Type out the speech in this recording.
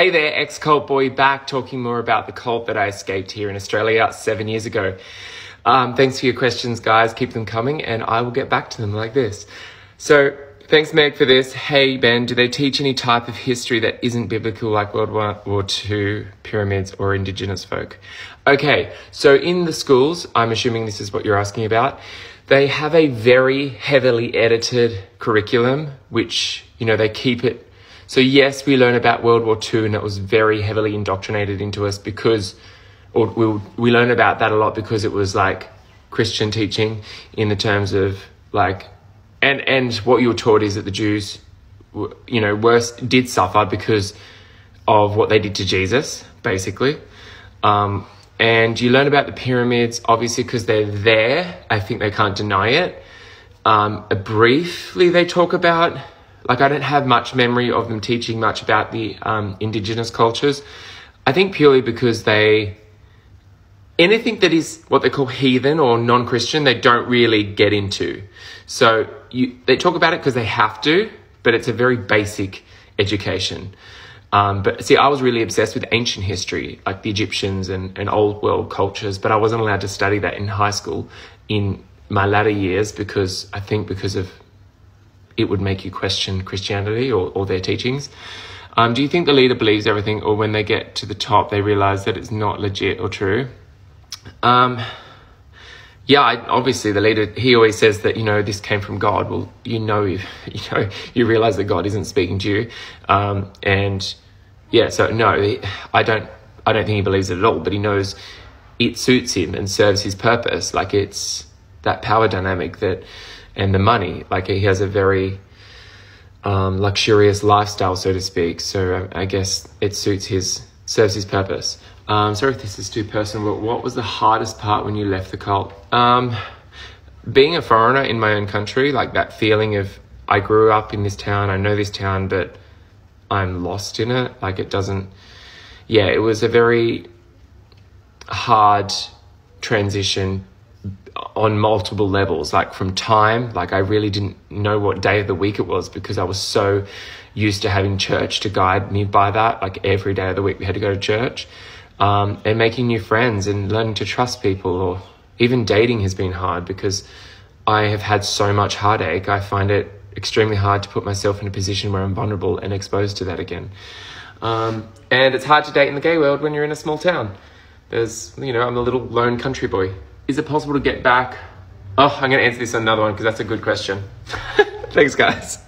Hey there, ex-cult boy, back talking more about the cult that I escaped here in Australia 7 years ago. Thanks for your questions, guys. Keep them coming and I will get back to them like this. So, thanks, Meg, for this. Hey, Ben, do they teach any type of history that isn't biblical, like World War II, pyramids, or Indigenous folk? Okay, so in the schools, I'm assuming this is what you're asking about, they have a very heavily edited curriculum, which, they keep it. So yes, we learn about World War II, and it was very heavily indoctrinated into us because, or we learn about that a lot because it was like Christian teaching in the terms of like, and what you were taught is that the Jews, did suffer because of what they did to Jesus, basically. And you learn about the pyramids, obviously, because they're there. I think they can't deny it. Briefly, they talk about, I don't have much memory of them teaching much about the Indigenous cultures. I think purely because anything that is what they call heathen or non-Christian, they don't really get into. So they talk about it because they have to, but it's a very basic education. But see, I was really obsessed with ancient history, like the Egyptians and old world cultures, but I wasn't allowed to study that in high school in my latter years because of it would make you question Christianity or their teachings. Do you think the leader believes everything, or when they get to the top, they realize that it's not legit or true? Obviously the leader, he always says that, this came from God. Well, you realize that God isn't speaking to you. So no, I don't think he believes it at all, but he knows it suits him and serves his purpose. Like it's that power dynamic and the money, like he has a very luxurious lifestyle, so to speak. So I guess it serves his purpose. Sorry if this is too personal, but what was the hardest part when you left the cult? Being a foreigner in my own country, like that feeling of I grew up in this town, I know this town, but I'm lost in it. It was a very hard transition on multiple levels, like from time, like I really didn't know what day of the week it was because I was so used to having church to guide me by that. Like every day of the week we had to go to church, and making new friends and learning to trust people, or even dating has been hard because I have had so much heartache. I find it extremely hard to put myself in a position where I'm vulnerable and exposed to that again. And it's hard to date in the gay world when you're in a small town. I'm a little lone country boy. Is it possible to get back? Oh, I'm going to answer this on another one because that's a good question. Thanks, guys.